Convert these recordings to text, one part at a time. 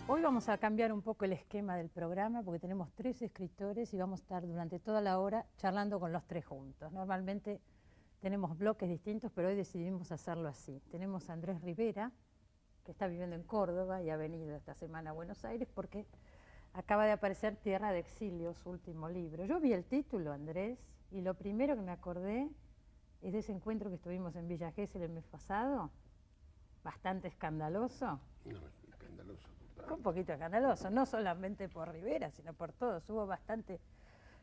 Hoy vamos a cambiar un poco el esquema del programa porque tenemos 3 escritores y vamos a estar durante toda la hora charlando con los 3 juntos. Normalmente tenemos bloques distintos, pero hoy decidimos hacerlo así. Tenemos a Andrés Rivera, que está viviendo en Córdoba y ha venido esta semana a Buenos Aires porque acaba de aparecer Tierra de Exilio, su último libro. Yo vi el título, Andrés, y lo primero que me acordé es de ese encuentro que estuvimos en Villa Gesell el mes pasado, bastante escandaloso. No, escandaloso. Fue un poquito escandaloso, no solamente por Rivera, sino por todos. Hubo bastante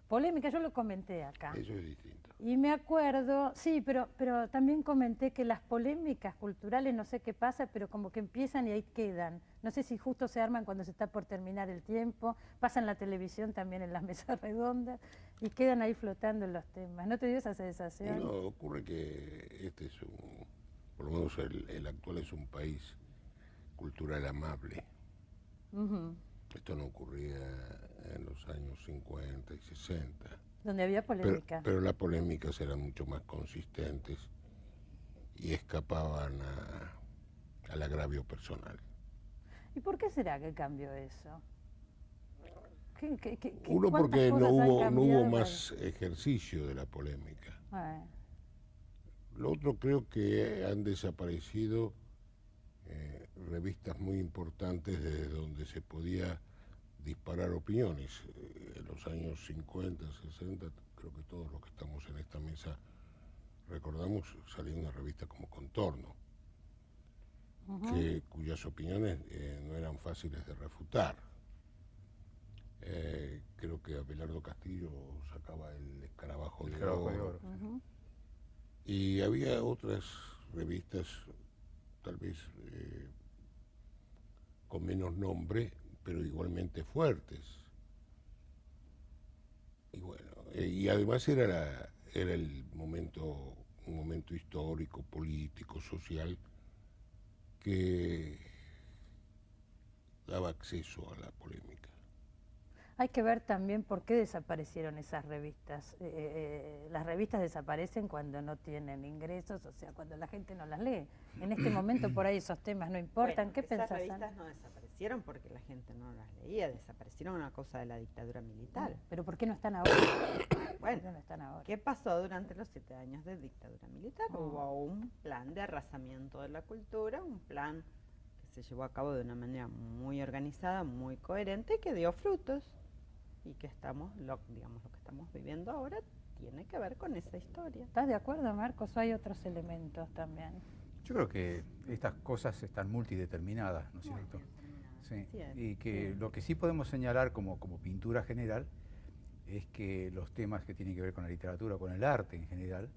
polémica, yo lo comenté acá. Eso es distinto. Y me acuerdo, sí, pero también comenté que las polémicas culturales, no sé qué pasa, pero como que empiezan y ahí quedan. No sé si justo se arman cuando se está por terminar el tiempo, pasan la televisión también en las mesas redondas y quedan ahí flotando los temas. ¿No te dio esa sensación? No, ocurre que este es por lo menos el actual es un país cultural amable. Esto no ocurría en los años 50 y 60. Donde había polémica. Pero las polémicas eran mucho más consistentes y escapaban al agravio personal. ¿Y por qué será que cambió eso? Uno, porque no hubo más ejercicio de la polémica. Lo otro, creo que han desaparecido revistas muy importantes desde donde se podía disparar opiniones. En los años 50, 60, creo que todos los que estamos en esta mesa recordamos, salía una revista como Contorno, cuyas opiniones no eran fáciles de refutar. Creo que Abelardo Castillo sacaba el Escarabajo de Oro. Y había otras revistas, tal vez con menos nombre, pero igualmente fuertes. Y bueno, y además era el momento, un momento histórico, político, social, que daba acceso a la polémica. Hay que ver también por qué desaparecieron esas revistas. Las revistas desaparecen cuando no tienen ingresos, o sea, cuando la gente no las lee. En este momento por ahí esos temas no importan. Bueno, ¿Qué pensás? Esas revistas no desaparecieron porque la gente no las leía, desaparecieron a causa de la dictadura militar. ¿Pero por qué no están ahora? Bueno, no están ahora? ¿Qué pasó durante los 7 años de dictadura militar? Hubo un plan de arrasamiento de la cultura, un plan que se llevó a cabo de una manera muy organizada, muy coherente y que dio frutos. Y que lo que estamos viviendo ahora tiene que ver con esa historia. ¿Estás de acuerdo, Marcos? ¿O hay otros elementos también? Yo creo que estas cosas están multideterminadas, ¿no es cierto? Sí. Y que lo que sí podemos señalar como pintura general es que los temas que tienen que ver con la literatura, con el arte en general,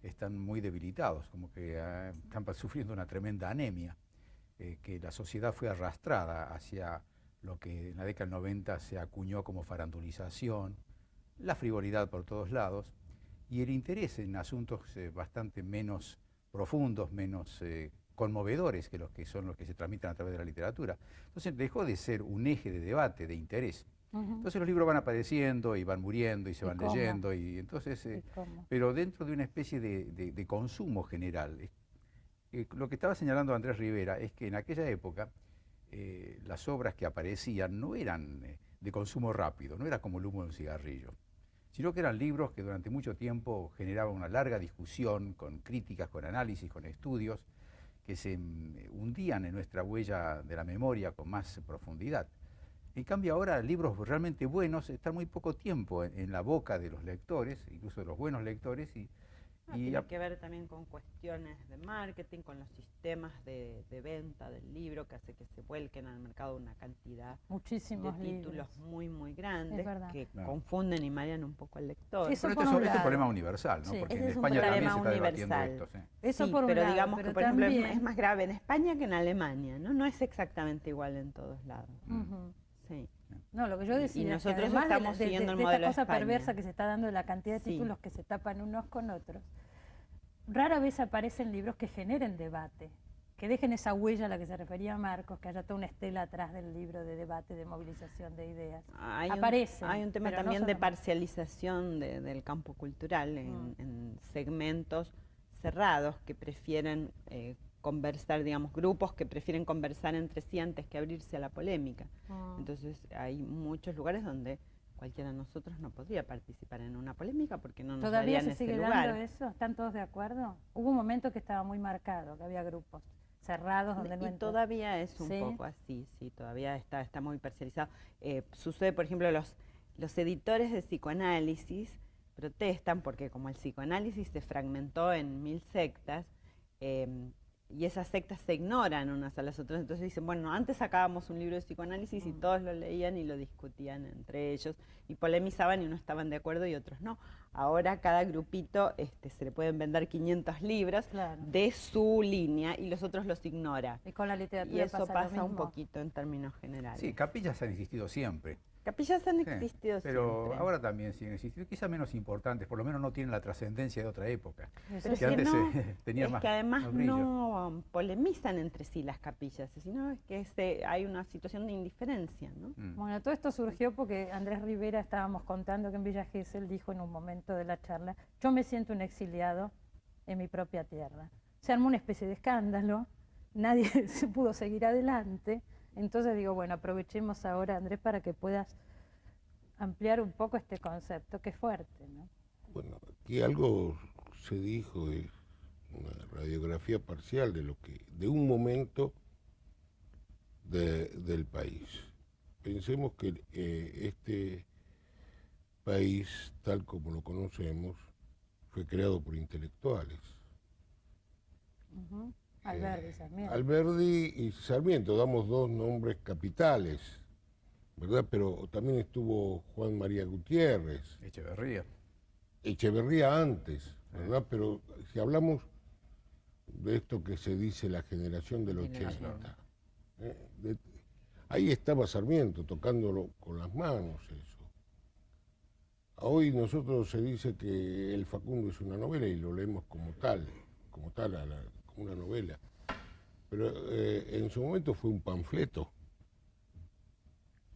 están muy debilitados, como que están sufriendo una tremenda anemia, que la sociedad fue arrastrada hacia lo que en la década del 90 se acuñó como farandulización, la frivolidad por todos lados y el interés en asuntos bastante menos profundos, menos conmovedores que los que se transmiten a través de la literatura. Entonces dejó de ser un eje de debate, de interés. Entonces los libros van apareciendo y van muriendo y se van leyendo y entonces, pero dentro de una especie de consumo general. Lo que estaba señalando Andrés Rivera es que en aquella época las obras que aparecían no eran de consumo rápido, no era como el humo de un cigarrillo, sino que eran libros que durante mucho tiempo generaban una larga discusión, con críticas, con análisis, con estudios, que se hundían en nuestra huella de la memoria con más profundidad. En cambio ahora libros realmente buenos están muy poco tiempo en la boca de los lectores, incluso de los buenos lectores, tiene que ver también con cuestiones de marketing, con los sistemas de venta del libro que hace que se vuelquen al mercado una cantidad Muchísimos de títulos libros muy grandes que Claro. confunden y marean un poco al lector. Eso Pero por este un es un lado. problema universal, ¿no? Sí, Porque ese en es un España también se problema está debatiendo universal. esto. Sí. Eso Sí, por un pero lado, digamos pero que por ejemplo también... es más grave en España que en Alemania, ¿no? No es exactamente igual en todos lados. Sí. No, lo que yo decía Y es que nosotros además estamos siguiendo el esta modelo de cosa España. perversa que se está dando de la cantidad de Sí. títulos que se tapan unos con otros, rara vez aparecen libros que generen debate, que dejen esa huella a la que se refería Marcos, que haya toda una estela atrás del libro de debate, de movilización de ideas. Aparecen. Hay un tema pero no también son de los- parcialización del campo cultural en segmentos cerrados que prefieren conversar, digamos, grupos que prefieren conversar entre sí antes que abrirse a la polémica. Entonces hay muchos lugares donde cualquiera de nosotros no podría participar en una polémica porque no nos darían ese lugar. ¿Todavía se sigue dando eso? ¿Están todos de acuerdo? Hubo un momento que estaba muy marcado, que había grupos cerrados donde no entró. Todavía es un poco así, sí, todavía está muy parcializado. Sucede, por ejemplo, los editores de psicoanálisis protestan porque como el psicoanálisis se fragmentó en 1000 sectas, y esas sectas se ignoran unas a las otras, entonces dicen, bueno, antes sacábamos un libro de psicoanálisis y todos lo leían y lo discutían entre ellos y polemizaban y unos estaban de acuerdo y otros no. Ahora cada grupito se le pueden vender 500 libros de su línea y los otros los ignora. Y con la literatura y eso pasa un poquito en términos generales. Sí, capillas han existido siempre. Capillas han existido pero siempre. Ahora también siguen existiendo, quizá menos importantes, por lo menos no tienen la trascendencia de otra época. Pero que antes tenía más. Es que además no polemizan entre sí las capillas, sino es que hay una situación de indiferencia, ¿no? Bueno, todo esto surgió porque Andrés Rivera, estábamos contando que en Villa Gesell dijo en un momento de la charla, yo me siento un exiliado en mi propia tierra. Se armó una especie de escándalo, nadie se pudo seguir adelante. Entonces digo, bueno, aprovechemos ahora, Andrés, para que puedas ampliar un poco este concepto, que es fuerte, ¿no? Bueno, aquí algo se dijo, es una radiografía parcial de un momento del país. Pensemos que este país, tal como lo conocemos, fue creado por intelectuales. Alberdi y Sarmiento. Alberdi y Sarmiento, damos dos nombres capitales, ¿verdad? Pero también estuvo Juan María Gutiérrez. Echeverría antes, ¿verdad? Pero si hablamos de esto que se dice la generación del 80, ahí estaba Sarmiento tocándolo con las manos eso. Hoy nosotros se dice que El Facundo es una novela y lo leemos como tal, como una novela, pero en su momento fue un panfleto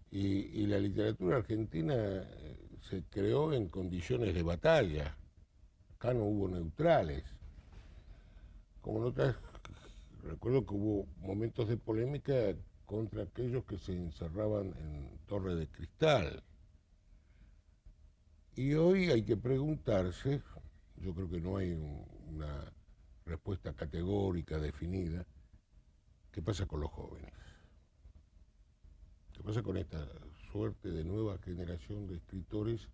y la literatura argentina se creó en condiciones de batalla. Acá no hubo neutrales, como en otras. Recuerdo que hubo momentos de polémica contra aquellos que se encerraban en Torre de Cristal, y hoy hay que preguntarse, yo creo que no hay una respuesta categórica, definida. ¿Qué pasa con los jóvenes? ¿Qué pasa con esta suerte de nueva generación de escritores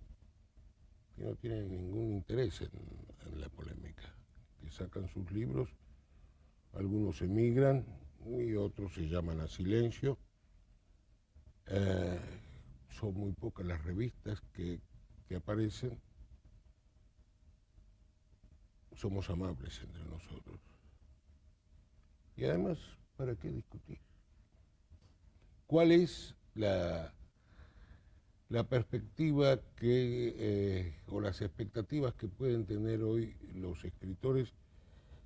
que no tienen ningún interés en la polémica? Que sacan sus libros, algunos emigran y otros se llaman a silencio. Son muy pocas las revistas que aparecen. Somos amables entre nosotros. Y además, ¿para qué discutir? ¿Cuál es la perspectiva o las expectativas que pueden tener hoy los escritores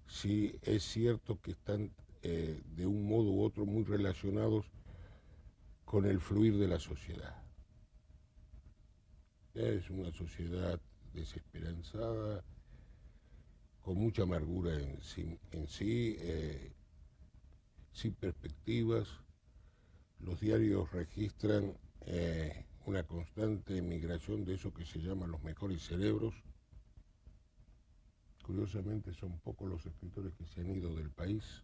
si es cierto que están de un modo u otro muy relacionados con el fluir de la sociedad? Es una sociedad desesperanzada, con mucha amargura en sí, sin perspectivas. Los diarios registran una constante migración de eso que se llaman los mejores cerebros. Curiosamente son pocos los escritores que se han ido del país.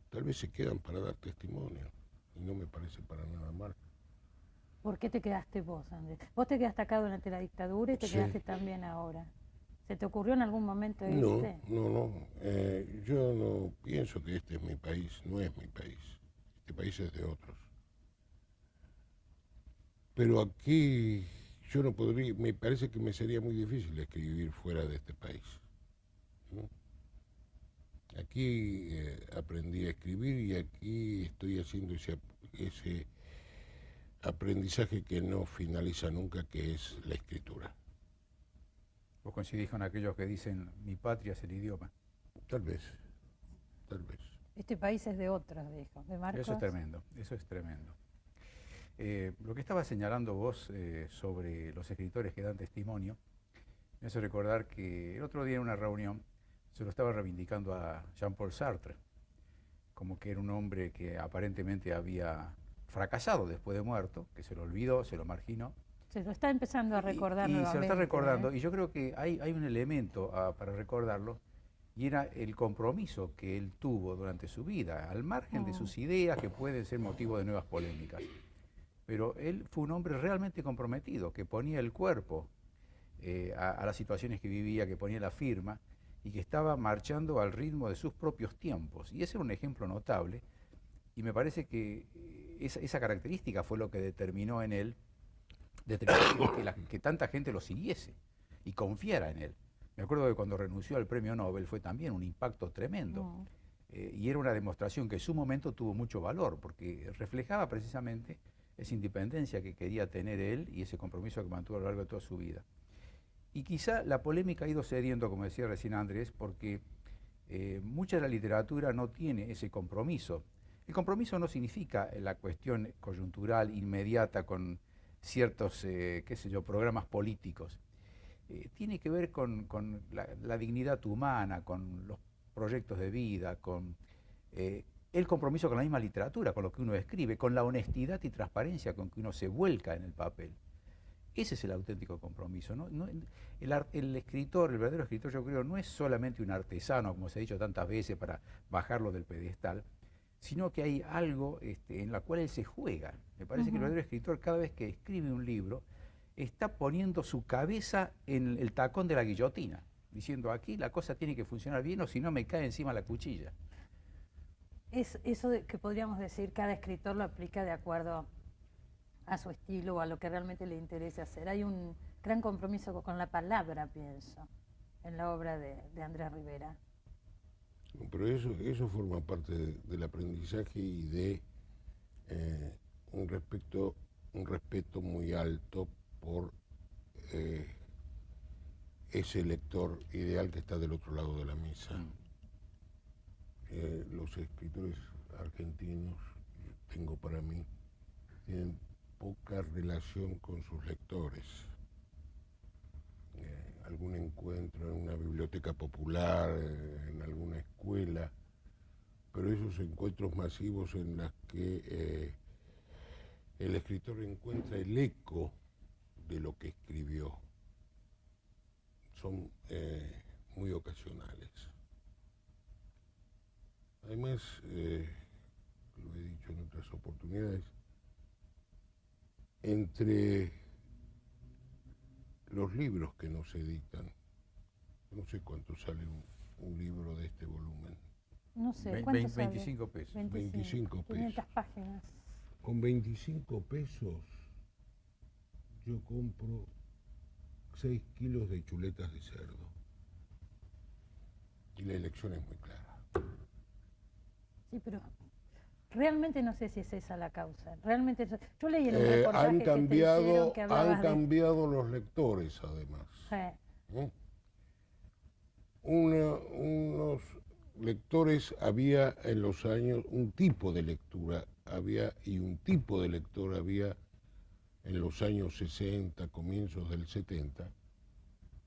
Tal vez se quedan para dar testimonio, y no me parece para nada mal. ¿Por qué te quedaste vos, Andrés? Vos te quedaste acá durante la dictadura y te quedaste también ahora. ¿Se te ocurrió en algún momento irte? No. Yo no pienso que este es mi país, no es mi país. Este país es de otros. Pero aquí yo no podría, me parece que me sería muy difícil escribir fuera de este país, ¿no? Aquí aprendí a escribir y aquí estoy haciendo ese aprendizaje que no finaliza nunca, que es la escritura. ¿Vos coincidís con aquellos que dicen mi patria es el idioma? Tal vez. Este país es de otros, dijo. ¿De Marcos? Eso es tremendo. Lo que estaba señalando vos sobre los escritores que dan testimonio, me hace recordar que el otro día en una reunión se lo estaba reivindicando a Jean-Paul Sartre, como que era un hombre que aparentemente había fracasado después de muerto, que se lo olvidó, se lo marginó. Se lo está empezando a recordar nuevamente. Y se lo está recordando, y yo creo que hay un elemento para recordarlo, y era el compromiso que él tuvo durante su vida, al margen de sus ideas que pueden ser motivo de nuevas polémicas. Pero él fue un hombre realmente comprometido, que ponía el cuerpo a las situaciones que vivía, que ponía la firma, y que estaba marchando al ritmo de sus propios tiempos. Y ese era un ejemplo notable, y me parece que esa característica fue lo que determinó en él, que tanta gente lo siguiese y confiara en él. Me acuerdo que cuando renunció al premio Nobel fue también un impacto tremendo. Y era una demostración que en su momento tuvo mucho valor, porque reflejaba precisamente esa independencia que quería tener él y ese compromiso que mantuvo a lo largo de toda su vida. Y quizá la polémica ha ido cediendo, como decía recién Andrés, porque mucha de la literatura no tiene ese compromiso. El compromiso no significa la cuestión coyuntural, inmediata, con ciertos, programas políticos. Tiene que ver con la dignidad humana, con los proyectos de vida, con el compromiso con la misma literatura, con lo que uno escribe, con la honestidad y transparencia con que uno se vuelca en el papel. Ese es el auténtico compromiso, ¿no? El escritor, el verdadero escritor, yo creo, no es solamente un artesano, como se ha dicho tantas veces, para bajarlo del pedestal, sino que hay algo en la cual él se juega. Me parece que el verdadero escritor, cada vez que escribe un libro, está poniendo su cabeza en el tacón de la guillotina, diciendo, aquí la cosa tiene que funcionar bien o si no me cae encima la cuchilla. Es eso que podríamos decir, cada escritor lo aplica de acuerdo a su estilo o a lo que realmente le interese hacer. Hay un gran compromiso con la palabra, pienso, en la obra de Andrés Rivera. Pero eso forma parte del aprendizaje y de un respeto muy alto por ese lector ideal que está del otro lado de la mesa. Los escritores argentinos, tengo para mí, tienen poca relación con sus lectores. Algún encuentro en una biblioteca popular, en alguna escuela, pero esos encuentros masivos en los que el escritor encuentra el eco de lo que escribió son muy ocasionales. Además, lo he dicho en otras oportunidades, entre los libros que nos editan, no sé cuánto sale un libro de este volumen. No sé, ¿cuánto sale? 25 pesos. 25 pesos. 500 páginas. Con 25 pesos yo compro 6 kilos de chuletas de cerdo. Y la elección es muy clara. Sí, pero realmente no sé si es esa la causa. Realmente yo leí en un reportaje que te hicieron que hablabas Han cambiado los lectores, además. Unos lectores había en los años, un tipo de lectura había y un tipo de lector había en los años 60, comienzos del 70,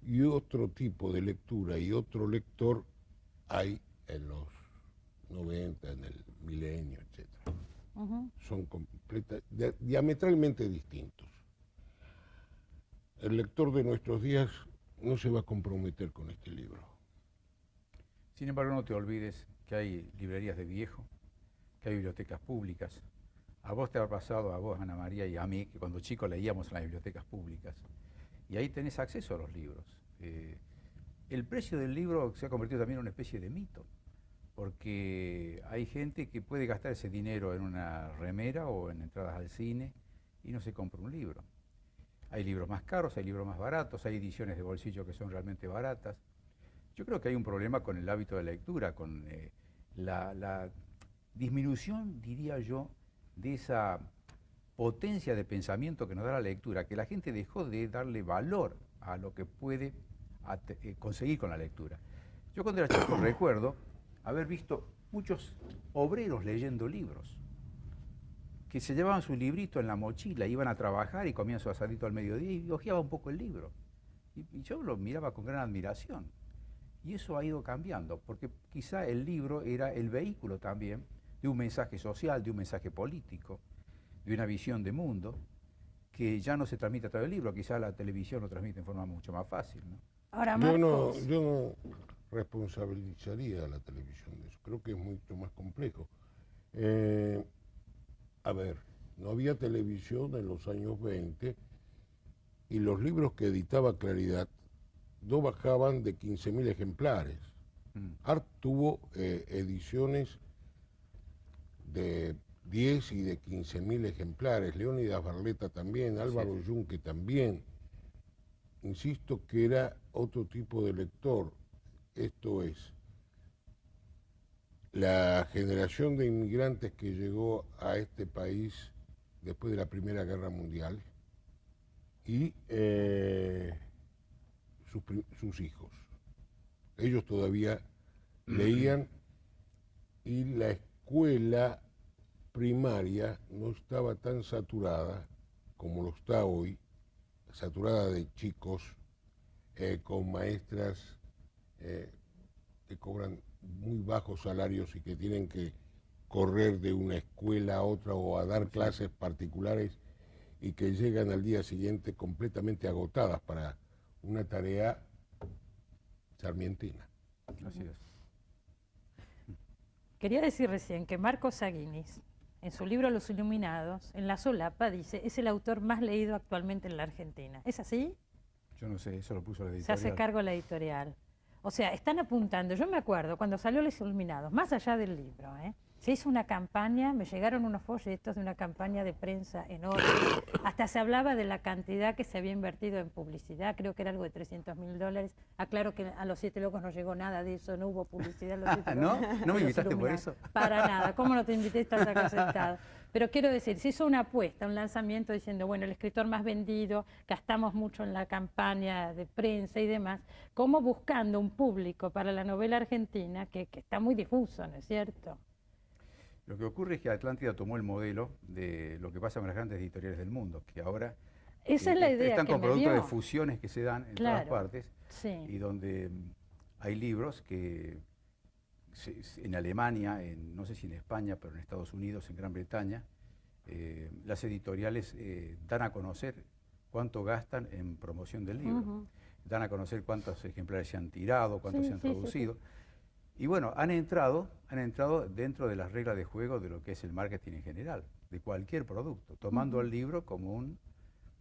y otro tipo de lectura y otro lector hay en los 90, en el milenio, etc. Son diametralmente distintos. El lector de nuestros días no se va a comprometer con este libro. Sin embargo, no te olvides que hay librerías de viejo, que hay bibliotecas públicas. A vos te ha pasado, a vos, Ana María, y a mí, que cuando chicos leíamos en las bibliotecas públicas. Y ahí tenés acceso a los libros. El precio del libro se ha convertido también en una especie de mito, porque hay gente que puede gastar ese dinero en una remera o en entradas al cine y no se compra un libro. Hay libros más caros, hay libros más baratos, hay ediciones de bolsillo que son realmente baratas. Yo creo que hay un problema con el hábito de lectura, con la disminución, diría yo, de esa potencia de pensamiento que nos da la lectura, que la gente dejó de darle valor a lo que puede conseguir con la lectura. Yo cuando era chico recuerdo haber visto muchos obreros leyendo libros, que se llevaban su librito en la mochila, iban a trabajar y comían su asadito al mediodía y hojeaban un poco el libro. Y yo lo miraba con gran admiración. Y eso ha ido cambiando, porque quizá el libro era el vehículo también de un mensaje social, de un mensaje político, de una visión de mundo, que ya no se transmite a través del libro, quizá la televisión lo transmite en forma mucho más fácil, ¿no? Ahora, yo no responsabilizaría a la televisión de eso, creo que es mucho más complejo. A ver, no había televisión en los años 20 y los libros que editaba Claridad no bajaban de 15.000 ejemplares. Art tuvo ediciones de 10 y de 15.000 ejemplares, Leónidas Barleta también, Álvaro Yunque también. Insisto que era otro tipo de lector, esto es, la generación de inmigrantes que llegó a este país después de la Primera Guerra Mundial y sus hijos. Ellos todavía leían y la escuela primaria no estaba tan saturada como lo está hoy, saturada de chicos con maestras que cobran muy bajos salarios y que tienen que correr de una escuela a otra o a dar clases particulares y que llegan al día siguiente completamente agotadas para una tarea sarmientina. Así es. Quería decir recién que Marcos Saguinis, en su libro Los Iluminados, en la solapa dice, es el autor más leído actualmente en la Argentina. ¿Es así? Yo no sé, eso lo puso la editorial. Se hace cargo la editorial. O sea, están apuntando, yo me acuerdo, cuando salió Los Iluminados, más allá del libro, se hizo una campaña, me llegaron unos folletos de una campaña de prensa enorme, hasta se hablaba de la cantidad que se había invertido en publicidad, creo que era algo de $300.000. Aclaro que a los Siete Locos no llegó nada de eso, no hubo publicidad en los Siete Locos. ¿No me invitaste por eso? Para nada, ¿cómo no te invité? Estás acá sentado. Pero quiero decir, se hizo una apuesta, un lanzamiento diciendo, bueno, el escritor más vendido, gastamos mucho en la campaña de prensa y demás, como buscando un público para la novela argentina que está muy difuso, ¿no es cierto? Lo que ocurre es que Atlántida tomó el modelo de lo que pasa con las grandes editoriales del mundo, que ahora esa es la idea están que con me productos dio. de fusiones que se dan en Claro, todas partes, sí. Y donde hay libros que en Alemania, no sé si en España, pero en Estados Unidos, en Gran Bretaña, las editoriales dan a conocer cuánto gastan en promoción del libro, dan a conocer cuántos ejemplares se han tirado, cuántos se han traducido. Y bueno, han entrado dentro de las reglas de juego de lo que es el marketing en general, de cualquier producto, tomando el libro como un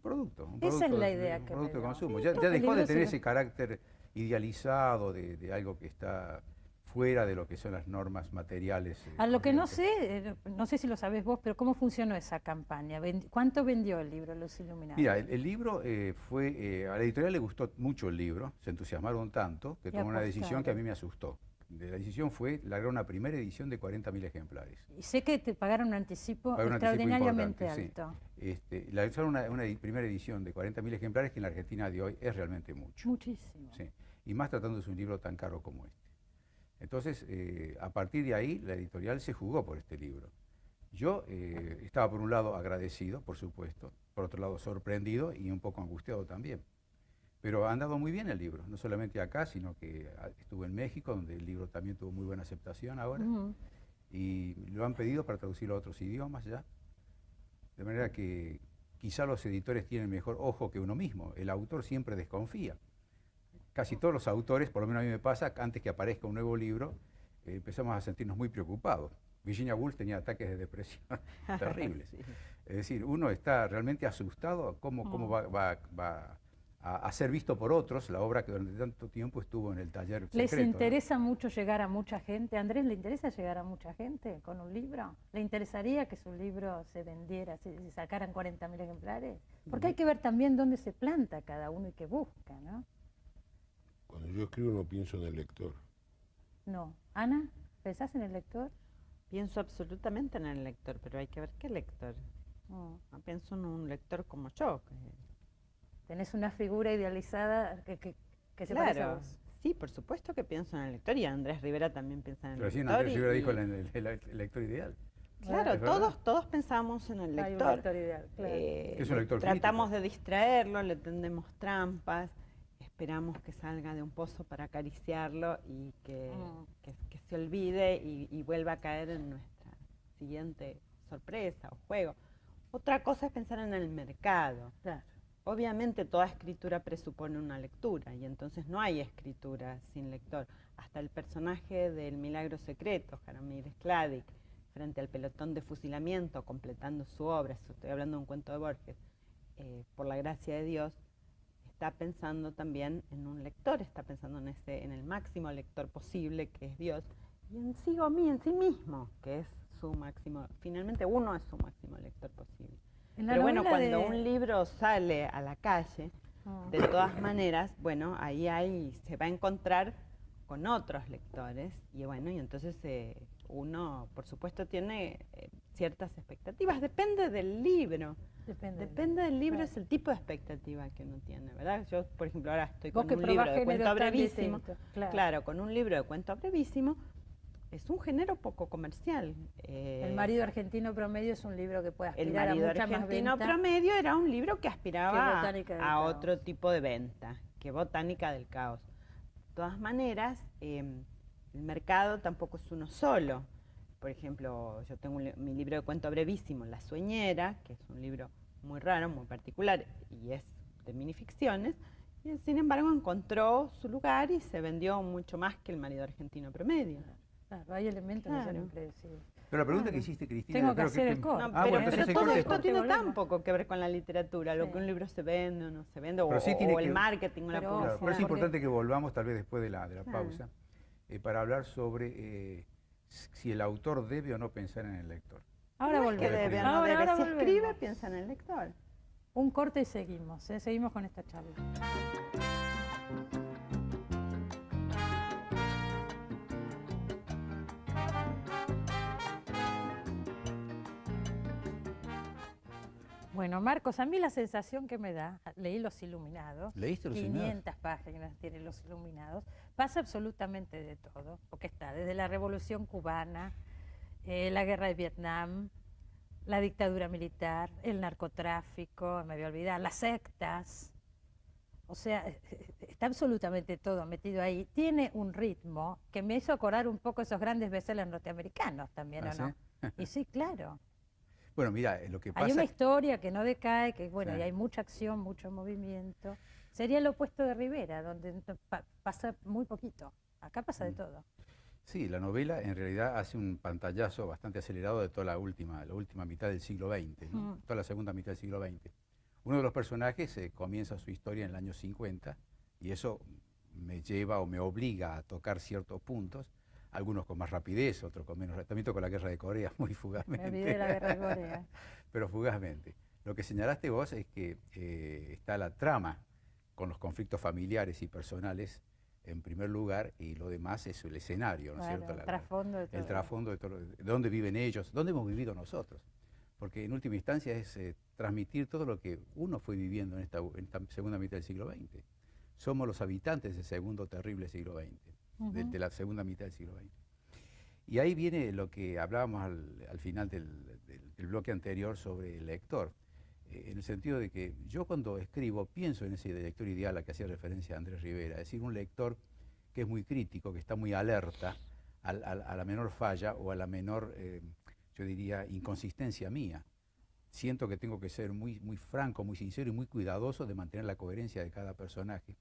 producto. Esa es la idea que producto de consumo. Sí, ya dejó de tener ese carácter idealizado de algo que está fuera de lo que son las normas materiales. A lo que no sé si lo sabés vos, pero ¿cómo funcionó esa campaña? ¿Cuánto vendió el libro Los Iluminados? Mira, el libro a la editorial le gustó mucho el libro, se entusiasmaron tanto que tomó una decisión que a mí me asustó. La decisión fue largar una primera edición de 40.000 ejemplares. Y sé que te pagaron un anticipo extraordinariamente alto. Sí. Lanzaron una primera edición de 40.000 ejemplares que en la Argentina de hoy es realmente mucho. Muchísimo. Sí. Y más tratándose de un libro tan caro como este. Entonces, a partir de ahí, la editorial se jugó por este libro. Yo estaba por un lado agradecido, por supuesto, por otro lado sorprendido y un poco angustiado también. Pero ha andado muy bien el libro, no solamente acá, sino que estuvo en México, donde el libro también tuvo muy buena aceptación ahora, y lo han pedido para traducirlo a otros idiomas ya, de manera que quizá los editores tienen mejor ojo que uno mismo, el autor siempre desconfía. Casi todos los autores, por lo menos a mí me pasa, antes que aparezca un nuevo libro, empezamos a sentirnos muy preocupados. Virginia Woolf tenía ataques de depresión terribles. Sí. Es decir, uno está realmente asustado cómo va a ser visto por otros, la obra que durante tanto tiempo estuvo en el taller secreto. ¿Les interesa mucho llegar a mucha gente? ¿Andrés le interesa llegar a mucha gente con un libro? ¿Le interesaría que su libro se vendiera, se sacaran 40.000 ejemplares? Porque hay que ver también dónde se planta cada uno y qué busca, ¿no? Cuando yo escribo no pienso en el lector. No. Ana, ¿pensás en el lector? Pienso absolutamente en el lector, pero hay que ver qué lector. No pienso en un lector como yo. ¿Tenés una figura idealizada que se parece a vos? Sí, por supuesto que pienso en el lector, y Andrés Rivera también piensa en el lector. Recién Andrés Rivera dijo el lector ideal. Claro, todos pensamos en el lector. Hay un lector ideal, claro. Es un lector tratamos de distraerlo, le tendemos trampas, esperamos que salga de un pozo para acariciarlo y que se olvide y vuelva a caer en nuestra siguiente sorpresa o juego. Otra cosa es pensar en el mercado. Claro. Obviamente toda escritura presupone una lectura y entonces no hay escritura sin lector. Hasta el personaje del Milagro Secreto, Jaromir Skladik, frente al pelotón de fusilamiento, completando su obra, estoy hablando de un cuento de Borges, por la gracia de Dios, está pensando también en un lector, está pensando en el máximo lector posible, que es Dios, y en sí mismo, que es su máximo, finalmente uno es su máximo lector posible. Pero bueno, cuando un libro sale a la calle, de todas maneras, bueno, ahí se va a encontrar con otros lectores, y bueno, y entonces uno, por supuesto, tiene ciertas expectativas, depende del libro. Depende del libro, claro. Es el tipo de expectativa que uno tiene, ¿verdad? Yo, por ejemplo, ahora estoy con un libro de cuento brevísimo. Claro, con un libro de cuento brevísimo, es un género poco comercial. El marido argentino promedio es un libro que puede aspirar a mucha más venta. El marido argentino promedio era un libro que aspiraba a otro tipo de venta, que Botánica del Caos. De todas maneras, el mercado tampoco es uno solo. Por ejemplo, yo tengo mi libro de cuento brevísimo, La Sueñera, que es un libro muy raro, muy particular, y es de minificciones, y sin embargo encontró su lugar y se vendió mucho más que el marido argentino promedio. Claro, hay elementos que son impredecibles. Pero la pregunta que hiciste, Cristina... Tengo que hacer el corte. No, pero todo esto tiene tan poco que ver con la literatura, lo que un libro se vende o no se vende, o el marketing o la publicidad. Pero es importante que volvamos, tal vez después de la pausa, para hablar sobre si el autor debe o no pensar en el lector. Ahora volvemos. Que debe o no debe. Si escribe, piensa en el lector. Un corte y seguimos. Seguimos con esta charla. Bueno, Marcos, a mí la sensación que me da, leí Los Iluminados, ¿leíste Los 500 páginas tiene Los Iluminados, pasa absolutamente de todo, porque está desde la Revolución Cubana, la Guerra de Vietnam, la dictadura militar, el narcotráfico, me voy a olvidar, las sectas, o sea, está absolutamente todo metido ahí. Tiene un ritmo que me hizo acordar un poco esos grandes bestsellers norteamericanos también, ¿o no? Y sí, claro. Bueno, mira, lo que pasa... Hay una historia que no decae, que bueno, y hay mucha acción, mucho movimiento. Sería el opuesto de Rivera, donde pasa muy poquito. Acá pasa de todo. Sí, la novela en realidad hace un pantallazo bastante acelerado de toda la última mitad del siglo XX, ¿no? Toda la segunda mitad del siglo XX. Uno de los personajes comienza su historia en el año 50, y eso me lleva o me obliga a tocar ciertos puntos, algunos con más rapidez, otros con menos. También toco la Guerra de Corea muy fugazmente. Me olvidé de la Guerra de Corea. Pero fugazmente. Lo que señalaste vos es que está la trama con los conflictos familiares y personales en primer lugar, y lo demás es el escenario, ¿no es cierto? El trasfondo de todo. El trasfondo de todo, de dónde viven ellos, dónde hemos vivido nosotros. Porque en última instancia es transmitir todo lo que uno fue viviendo en esta segunda mitad del siglo XX. Somos los habitantes del segundo terrible siglo XX, de la segunda mitad del siglo XX. Y ahí viene lo que hablábamos al final del bloque anterior sobre el lector, en el sentido de que yo cuando escribo pienso en ese lector ideal a que hacía referencia Andrés Rivera, es decir, un lector que es muy crítico, que está muy alerta a la menor falla o a la menor, yo diría, inconsistencia mía. Siento que tengo que ser muy franco, muy sincero y muy cuidadoso de mantener la coherencia de cada personaje.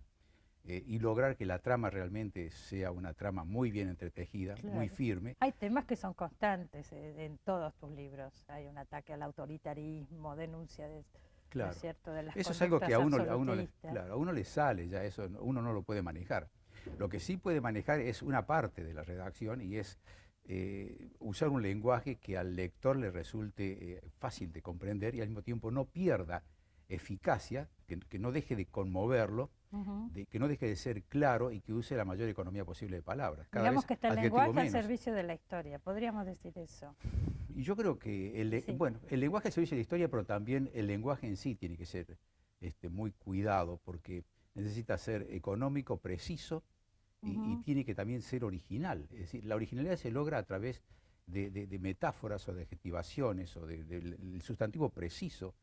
Y lograr que la trama realmente sea una trama muy bien entretejida, muy firme. Hay temas que son constantes en todos tus libros. Hay un ataque al autoritarismo, denuncia de, claro. ¿cierto? De las eso es algo que a uno le sale, ya eso uno no lo puede manejar. Lo que sí puede manejar es una parte de la redacción, y es usar un lenguaje que al lector le resulte fácil de comprender y al mismo tiempo no pierda eficacia, que no deje de conmoverlo, que no deje de ser claro, y que use la mayor economía posible de palabras. Digamos que está el lenguaje al servicio de la historia, podríamos decir eso. Y yo creo que el lenguaje al servicio de la historia, pero también el lenguaje en sí tiene que ser muy cuidado, porque necesita ser económico, preciso, y tiene que también ser original. Es decir, la originalidad se logra a través de metáforas o de adjetivaciones o del sustantivo preciso,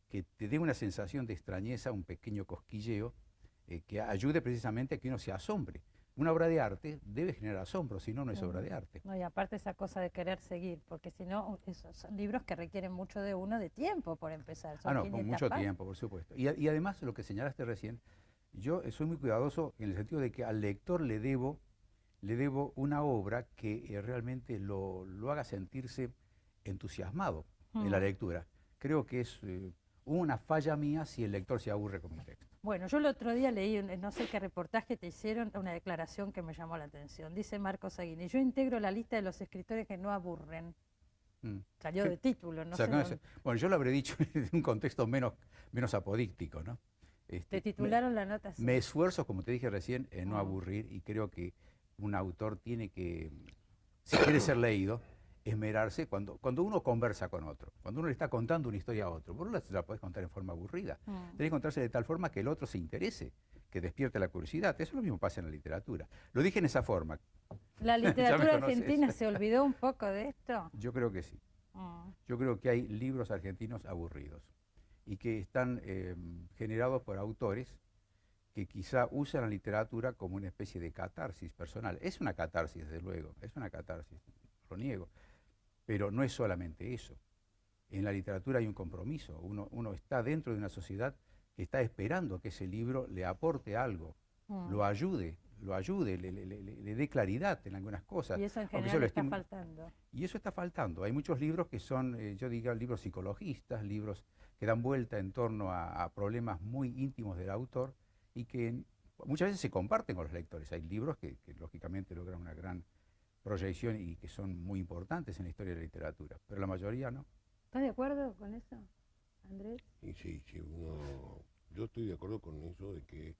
que te dé una sensación de extrañeza, un pequeño cosquilleo, que ayude precisamente a que uno se asombre. Una obra de arte debe generar asombro, si no, no es obra de arte. No, y aparte esa cosa de querer seguir, porque si no, esos son libros que requieren mucho de uno de tiempo, por empezar. Son Con mucho tiempo, por supuesto. Y además, lo que señalaste recién, yo soy muy cuidadoso en el sentido de que al lector le debo una obra que realmente lo haga sentirse entusiasmado en la lectura. Creo que es una falla mía si el lector se aburre con mi texto. Bueno, yo el otro día leí, no sé qué reportaje te hicieron, una declaración que me llamó la atención. Dice Marcos Aguini: yo integro la lista de los escritores que no aburren. Salió de título, no sé. Bueno, yo lo habré dicho en un contexto menos apodíctico, ¿no? Te titularon la nota así. Me esfuerzo, como te dije recién, en no aburrir, y creo que un autor tiene que, si quiere ser leído, esmerarse cuando uno conversa con otro, cuando uno le está contando una historia a otro. Vos no la podés contar en forma aburrida. Tenés que contarse de tal forma que el otro se interese, que despierte la curiosidad. Eso es lo mismo pasa en la literatura. Lo dije en esa forma. ¿La literatura argentina se olvidó un poco de esto? Yo creo que sí. Yo creo que hay libros argentinos aburridos y que están generados por autores que quizá usan la literatura como una especie de catarsis personal. Es una catarsis, desde luego, es una catarsis, lo niego. Pero no es solamente eso. En la literatura hay un compromiso. Uno está dentro de una sociedad que está esperando que ese libro le aporte algo, lo ayude, le dé claridad en algunas cosas. Y eso en general está faltando. Y eso está faltando. Hay muchos libros que son, yo diría, libros psicologistas, libros que dan vuelta en torno a problemas muy íntimos del autor y que muchas veces se comparten con los lectores. Hay libros que lógicamente logran una gran proyección y que son muy importantes en la historia de la literatura, pero la mayoría no. ¿Estás de acuerdo con eso, Andrés? Y sí, yo estoy de acuerdo con eso de que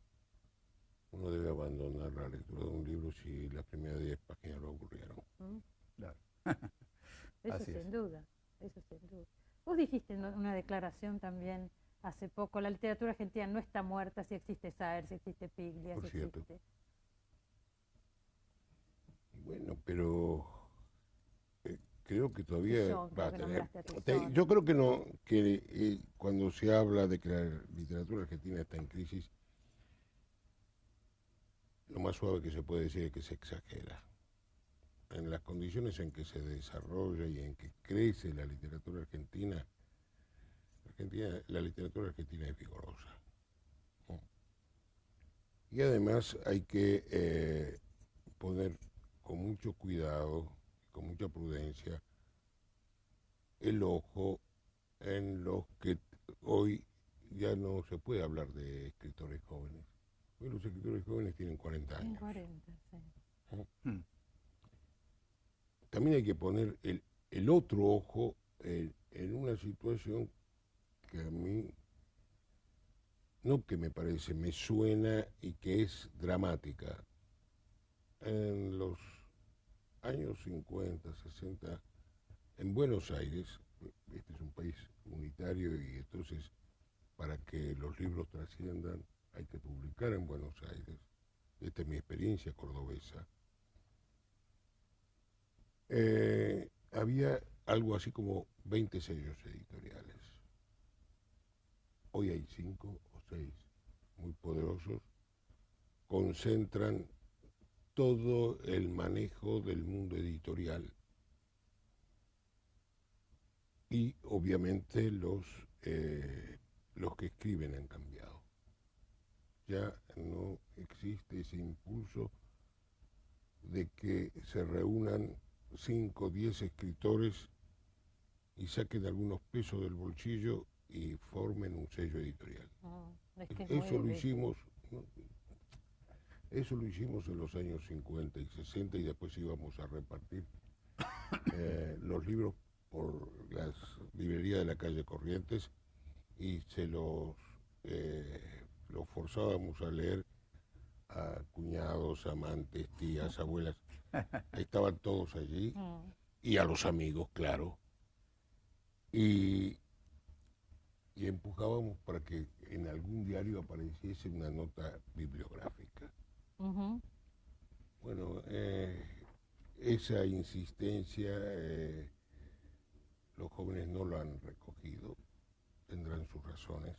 uno debe abandonar la lectura de un libro si las primeras 10 páginas lo aburrieron. Claro. Eso sin duda, eso sin duda. Vos dijiste en una declaración también hace poco: la literatura argentina no está muerta, si existe Saer, si existe Piglia, si existe... Bueno, pero creo que todavía va a tener... Yo creo que no, que cuando se habla de que la literatura argentina está en crisis, lo más suave que se puede decir es que se exagera. En las condiciones en que se desarrolla y en que crece la literatura argentina, la literatura argentina es vigorosa. Y además hay que poner con mucho cuidado, con mucha prudencia, el ojo en los que hoy ya no se puede hablar de escritores jóvenes. Hoy los escritores jóvenes tienen 40 años. 40, sí. También hay que poner el otro ojo en una situación que a mí, no que me parece, me suena y que es dramática. En los años 50, 60, en Buenos Aires, este es un país unitario y entonces para que los libros trasciendan hay que publicar en Buenos Aires. Esta es mi experiencia cordobesa. Había algo así como 20 sellos editoriales. Hoy hay 5 o 6 muy poderosos, concentran todo el manejo del mundo editorial. Y obviamente los que escriben han cambiado. Ya no existe ese impulso de que se reúnan 5 o 10 escritores y saquen algunos pesos del bolsillo y formen un sello editorial. Eso lo hicimos, ¿no? Eso lo hicimos en los años 50 y 60 y después íbamos a repartir los libros por las librerías de la calle Corrientes y se los forzábamos a leer a cuñados, amantes, tías, abuelas. Estaban todos allí y a los amigos, claro. Y empujábamos para que en algún diario apareciese una nota bibliográfica. Bueno, esa insistencia los jóvenes no lo han recogido, tendrán sus razones.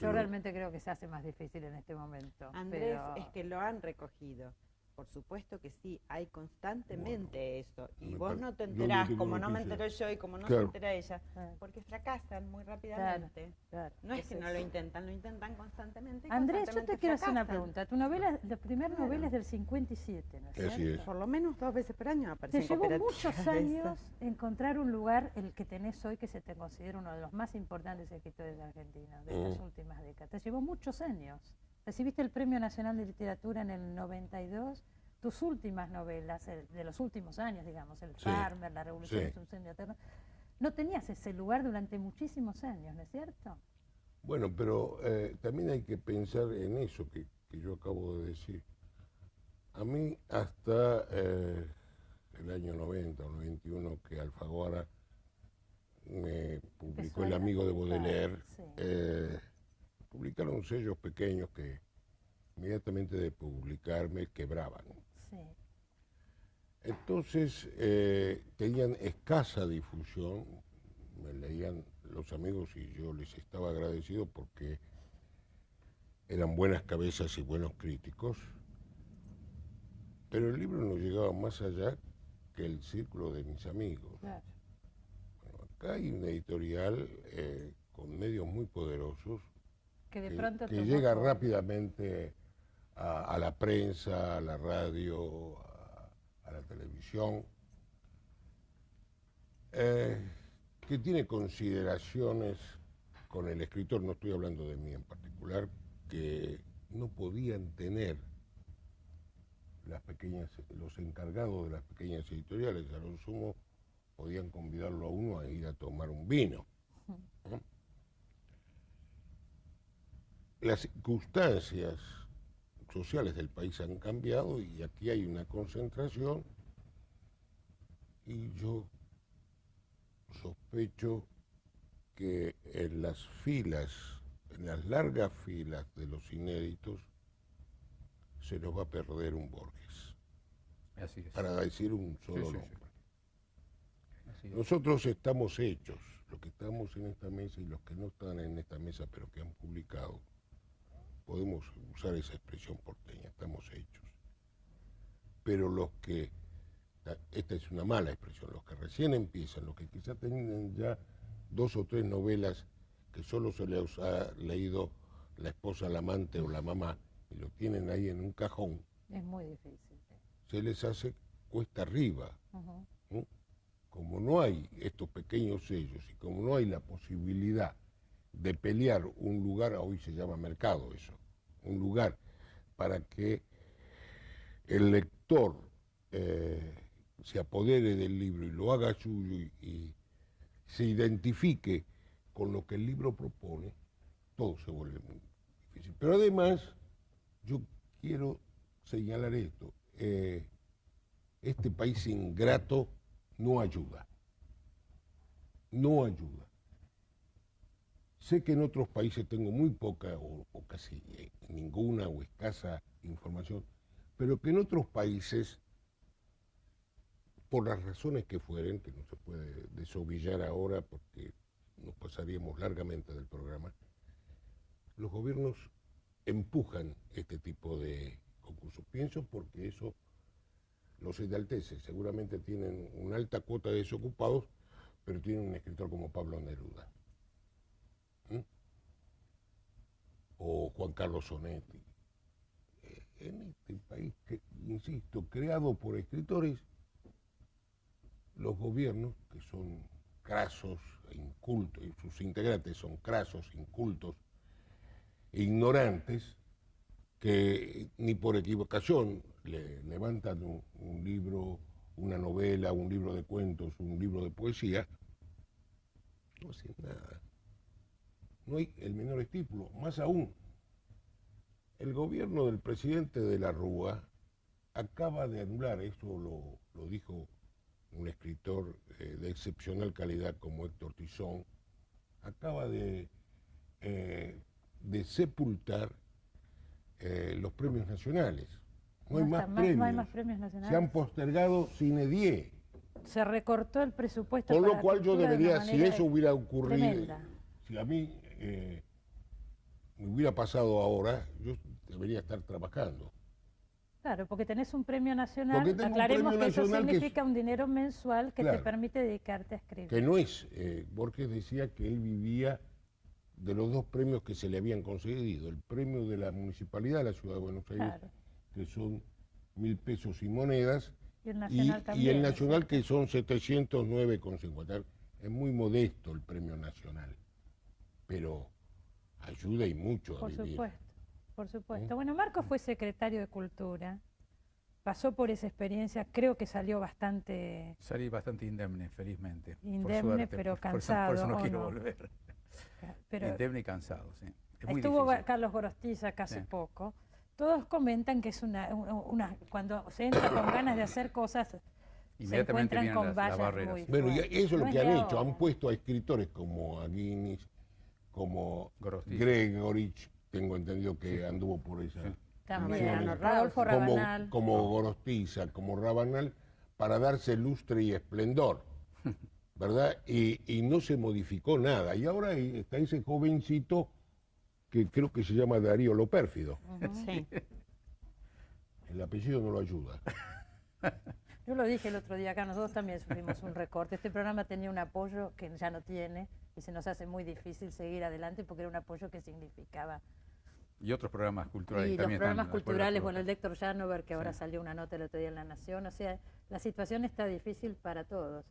Yo realmente creo que se hace más difícil en este momento. Andrés, es que lo han recogido. Por supuesto que sí, hay constantemente eso. Y vos no te enterás, como no me entero yo y como no se entera ella, porque fracasan muy rápidamente. Claro. No es que no lo intentan constantemente. Andrés, yo te quiero hacer una pregunta. Tu novela, la primera novela es del 57, ¿no es cierto? Así es. Por lo menos 2 veces por año aparece en Te llevó cooperativas muchos años encontrar un lugar, el que tenés hoy, que se te considera uno de los más importantes escritores de Argentina, de las últimas décadas. Te llevó muchos años. Recibiste el Premio Nacional de Literatura en el 92. Tus últimas novelas, de los últimos años, digamos, El Farmer, La Revolución es un incendio eterno, no tenías ese lugar durante muchísimos años, ¿no es cierto? Bueno, pero también hay que pensar en eso que yo acabo de decir. A mí hasta el año 90 o 91 que Alfaguara me publicó El amigo de Baudelaire, publicaron sellos pequeños que inmediatamente de publicarme quebraban. Sí. Entonces tenían escasa difusión, me leían los amigos y yo les estaba agradecido porque eran buenas cabezas y buenos críticos, pero el libro no llegaba más allá que el círculo de mis amigos. Claro. Bueno, acá hay una editorial con medios muy poderosos que de pronto que llega rápidamente a la prensa, a la radio, a la televisión, que tiene consideraciones con el escritor, no estoy hablando de mí en particular, que no podían tener los encargados de las pequeñas editoriales. A lo sumo podían convidarlo a uno a ir a tomar un vino. ¿No? Las circunstancias sociales del país han cambiado y aquí hay una concentración y yo sospecho que en las largas filas de los inéditos se nos va a perder un Borges. Así es. Para decir un solo nombre. Así es. Nosotros estamos hechos, los que estamos en esta mesa y los que no están en esta mesa pero que han publicado, podemos usar esa expresión porteña, estamos hechos. Pero los que, esta es una mala expresión, los que recién empiezan, los que quizás tienen ya 2 o 3 novelas que solo se les ha leído la esposa, la amante o la mamá, y lo tienen ahí en un cajón. Es muy difícil. Se les hace cuesta arriba. Como no hay estos pequeños sellos y como no hay la posibilidad de pelear un lugar, hoy se llama mercado eso, un lugar para que el lector se apodere del libro y lo haga suyo y se identifique con lo que el libro propone, todo se vuelve muy difícil. Pero además, yo quiero señalar esto, este país ingrato no ayuda, no ayuda. Sé que en otros países tengo muy poca o casi ninguna o escasa información, pero que en otros países, por las razones que fueren, que no se puede desovillar ahora porque nos pasaríamos largamente del programa, los gobiernos empujan este tipo de concursos. Pienso porque eso los enaltece. Seguramente tienen una alta cuota de desocupados, pero tienen un escritor como Pablo Neruda. O Juan Carlos Onetti. En este país, que, insisto, creado por escritores, los gobiernos, que son crasos e incultos, y sus integrantes son crasos, incultos e ignorantes, que ni por equivocación le levantan un libro, una novela, un libro de cuentos, un libro de poesía, no hacen nada. No hay el menor estímulo. Más aún, el gobierno del presidente de la Rúa acaba de anular, eso lo dijo un escritor de excepcional calidad como Héctor Tizón, acaba de sepultar los premios nacionales. No hay más premios. No hay más premios nacionales. Se han postergado sine die. Se recortó el presupuesto. Con lo cual yo debería, si eso hubiera ocurrido, tremenda. si a mí me hubiera pasado ahora, yo debería estar trabajando. Claro, porque tenés un premio nacional, aclaremos que eso significa un dinero mensual que te permite dedicarte a escribir. Que no es, Borges decía que él vivía de los dos premios que se le habían concedido, el premio de la Municipalidad de la Ciudad de Buenos Aires, que son 1.000 pesos y monedas, y el nacional, y el nacional que son 709,50. Es muy modesto el premio nacional, pero ayuda y mucho a vivir. Por supuesto. Bueno, Marcos fue secretario de Cultura, pasó por esa experiencia, creo que salió bastante... Salí bastante indemne, felizmente. Indemne, pero cansado. Por eso no quiero volver. Pero indemne y cansado, sí. Es muy estuvo difícil. Carlos Gorostiza acá hace poco. Todos comentan que es cuando se entra con ganas de hacer cosas, se encuentran con vallas muy fuertes. Bueno, y eso es lo que han hecho. Han puesto a escritores como Aguinis, como Gregorich, tengo entendido que anduvo por esa. También, Rodolfo Rabanal. Como Gorostiza, como Rabanal, para darse lustre y esplendor, ¿verdad? Y no se modificó nada. Y ahora está ese jovencito que creo que se llama Darío Lo Pérfido. Sí. El apellido no lo ayuda. Yo lo dije el otro día acá, nosotros también sufrimos un recorte. Este programa tenía un apoyo que ya no tiene y se nos hace muy difícil seguir adelante porque era un apoyo que significaba... Y otros programas culturales y también. Los programas culturales, bueno, el de Héctor Janover, que ahora salió una nota el otro día en La Nación, o sea, la situación está difícil para todos.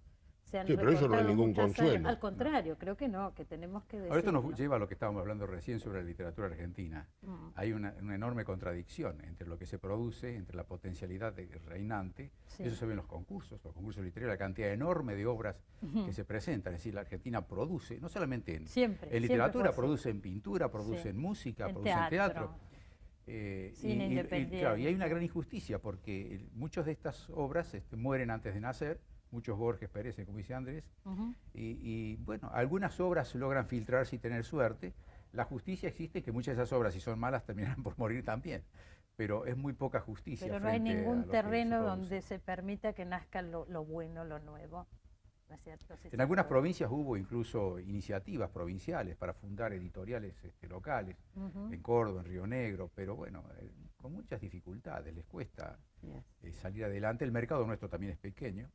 Sí, pero eso no es ningún consuelo. Al contrario, creo que no, que tenemos que decir. Ahora esto nos lleva a lo que estábamos hablando recién sobre la literatura argentina. Hay una enorme contradicción entre lo que se produce, entre la potencialidad reinante, eso se ve en los concursos literarios, la cantidad enorme de obras que se presentan. Es decir, la Argentina produce, no solamente en literatura, produce en pintura, produce en música, produce en teatro. Cine independiente. Claro, y hay una gran injusticia porque muchas de estas obras mueren antes de nacer. Muchos Borges perecen, como dice Andrés, y bueno, algunas obras logran filtrarse y tener suerte. La justicia existe, que muchas de esas obras, si son malas, terminarán por morir también, pero es muy poca justicia. Pero no hay ningún terreno donde se permita que nazca lo bueno, lo nuevo, ¿no es cierto? En algunas provincias hubo incluso iniciativas provinciales para fundar editoriales locales, en Córdoba, en Río Negro, pero bueno, con muchas dificultades, les cuesta salir adelante. El mercado nuestro también es pequeño.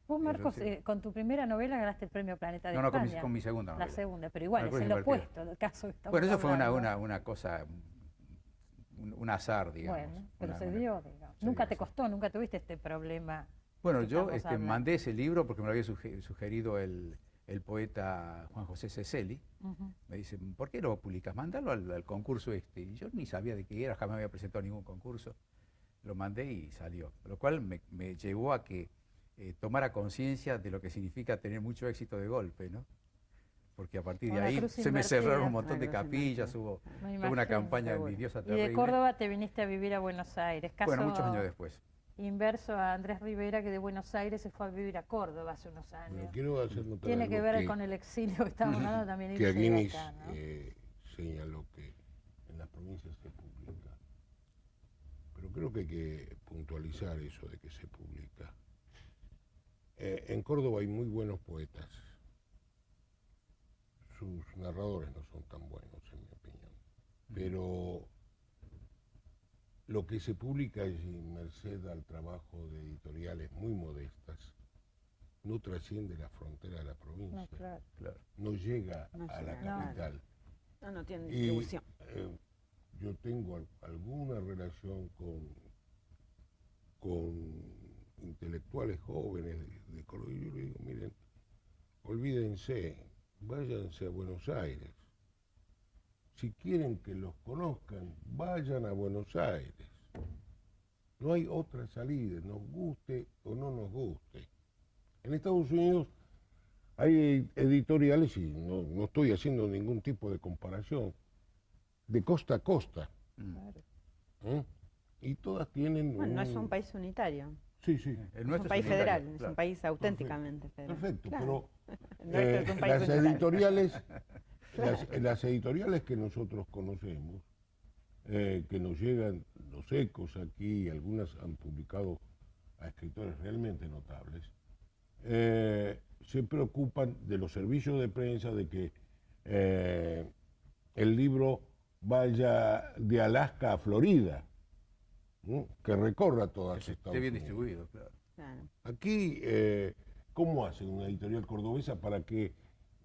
Vos, Marcos, con tu primera novela ganaste el premio Planeta de España. No, con mi segunda novela. La segunda, pero igual, es el opuesto, el caso que estamos Bueno, eso fue hablando. una cosa, un azar, digamos. Bueno, pero se dio, digamos. Nunca te costó, nunca tuviste este problema. Bueno, yo mandé ese libro porque me lo había sugerido el poeta Juan José Ceceli. Me dice, ¿por qué lo publicas? Mándalo al concurso este. Y yo ni sabía de qué era, jamás me había presentado a ningún concurso. Lo mandé y salió, lo cual me llevó a que tomara conciencia de lo que significa tener mucho éxito de golpe, ¿no? Porque a partir de ahí se me cerraron un montón de capillas, hubo una campaña envidiosa terrible. Y de Córdoba te viniste a vivir a Buenos Aires. Bueno, muchos años después. Inverso a Andrés Rivera, que de Buenos Aires se fue a vivir a Córdoba hace unos años. Bueno, quiero hacer notar Tiene que ver con el exilio que estamos hablando también. Que Aguinis señaló que en las provincias se publica. Pero creo que hay que puntualizar eso de que se publica. En Córdoba hay muy buenos poetas. Sus narradores no son tan buenos, en mi opinión. Pero lo que se publica allí, merced al trabajo de editoriales muy modestas, no trasciende la frontera de la provincia. No llega a la capital. No tiene distribución. Yo tengo alguna relación con intelectuales jóvenes de Córdoba, y yo le digo, miren, olvídense, váyanse a Buenos Aires. Si quieren que los conozcan, vayan a Buenos Aires. No hay otra salida, nos guste o no nos guste. En Estados Unidos hay editoriales, y no estoy haciendo ningún tipo de comparación, de costa a costa. Y todas tienen... Bueno, no es un país unitario. Sí, sí. Es un país federal, claro. Es un país auténticamente federal. Perfecto, claro. Pero las editoriales que nosotros conocemos, que nos llegan los ecos aquí, algunas han publicado a escritores realmente notables, se preocupan de los servicios de prensa, de que el libro vaya de Alaska a Florida, ¿no? Que recorra toda Estados Unidos. Esté bien distribuido, claro. Aquí, ¿cómo hace una editorial cordobesa para que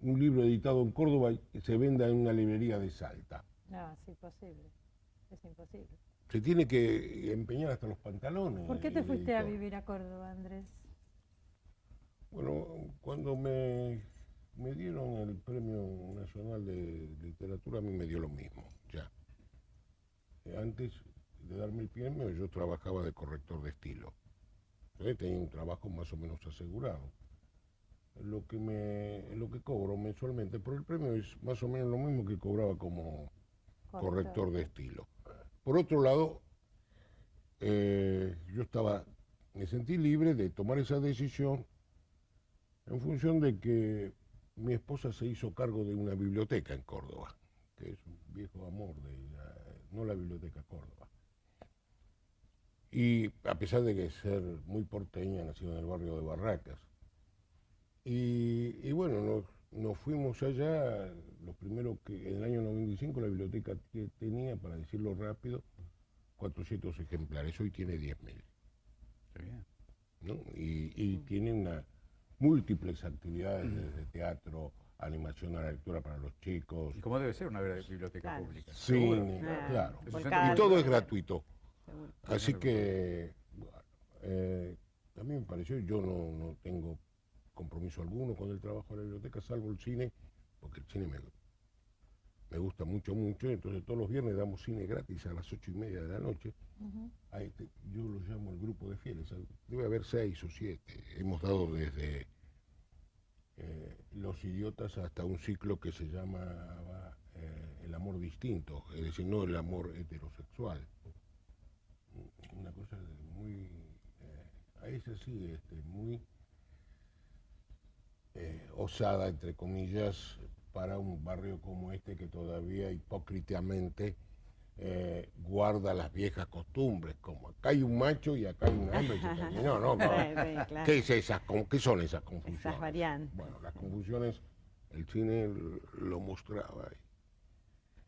un libro editado en Córdoba se venda en una librería de Salta? No, es imposible. Es imposible. Se tiene que empeñar hasta los pantalones. ¿Por qué te fuiste a vivir a Córdoba, Andrés? Bueno, cuando me dieron el Premio Nacional de Literatura, a mí me dio lo mismo, ya. Antes de darme el premio, yo trabajaba de corrector de estilo. Tenía un trabajo más o menos asegurado. Lo que cobro mensualmente por el premio es más o menos lo mismo que cobraba como corrector de estilo. Por otro lado, me sentí libre de tomar esa decisión en función de que mi esposa se hizo cargo de una biblioteca en Córdoba, que es un viejo amor de ella, no la Biblioteca Córdoba. Y a pesar de que ser muy porteña, nacido en el barrio de Barracas. Y bueno, nos fuimos allá, lo primero que en el año 95 la biblioteca tenía, para decirlo rápido, 400 ejemplares, hoy tiene 10.000. Qué bien. ¿No? Y tiene múltiples actividades, desde teatro, animación a la lectura para los chicos. ¿Y cómo debe ser una biblioteca pública? Sí, claro. Y todo es gratuito. Seguro. Así que, bueno, a mí me pareció, yo no tengo compromiso alguno con el trabajo de la biblioteca, salvo el cine, porque el cine me gusta mucho, entonces todos los viernes damos cine gratis a las 8:30 de la noche. Yo lo llamo el grupo de fieles, debe haber 6 o 7. Hemos dado desde Los Idiotas hasta un ciclo que se llama El amor distinto, es decir, no el amor heterosexual. Una cosa muy, es así, muy osada, entre comillas, para un barrio como este que todavía hipócritamente guarda las viejas costumbres, como acá hay un macho y acá hay una hembra, y se terminó, ¿no? Claro. ¿Qué son esas confusiones? Esas variantes. Bueno, las confusiones, el cine lo mostraba ahí.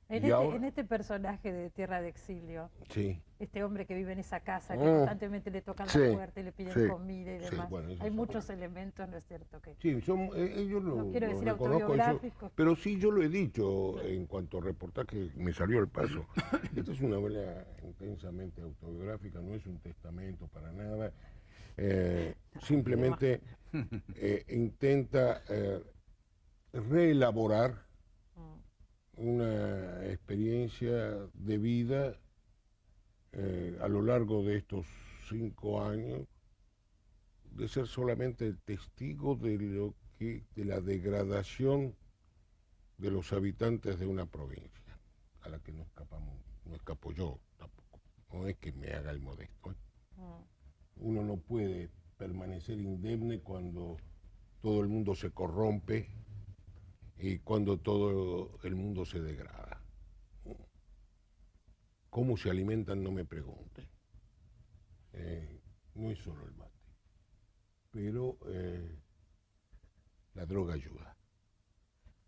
En este personaje de Tierra de Exilio, sí, este hombre que vive en esa casa, que constantemente le tocan la puerta y le piden comida y demás, hay muchos elementos, ¿no es cierto? Sí, ellos no quiero decir reconozco autobiográficos. Pero sí, yo lo he dicho en cuanto a reportaje, me salió al paso. Esta es una novela intensamente autobiográfica, no es un testamento para nada. Simplemente intenta reelaborar una experiencia de vida a lo largo de estos 5 años, de ser solamente testigo de la degradación de los habitantes de una provincia, a la que no escapo yo tampoco, no es que me haga el modesto. Uno no puede permanecer indemne cuando todo el mundo se corrompe y cuando todo el mundo se degrada. ¿Cómo se alimentan? No me pregunten. No es solo el mate, pero la droga ayuda.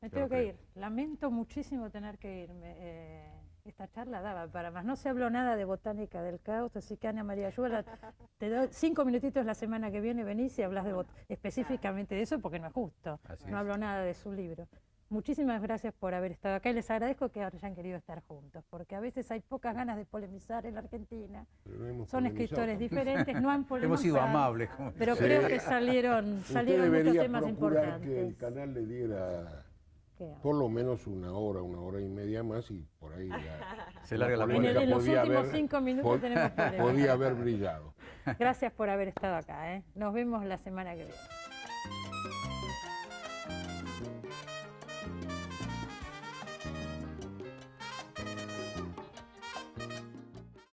Me tengo que ir. Lamento muchísimo tener que irme. Esta charla daba para más. No se habló nada de botánica del caos, así que Ana María Ayuela, te doy 5 minutitos la semana que viene, venís y hablas específicamente de eso, porque no es justo. No hablo nada de su libro. Muchísimas gracias por haber estado acá y les agradezco que hayan querido estar juntos, porque a veces hay pocas ganas de polemizar en la Argentina. Son escritores diferentes, no han polemizado. Hemos sido amables. Pero creo que salieron muchos temas importantes. Que el canal le diera por lo menos una hora y media más, y por ahí se larga la polémica. En los últimos 5 minutos tenemos polémica. Podía haber brillado. Gracias por haber estado acá. Nos vemos la semana que viene.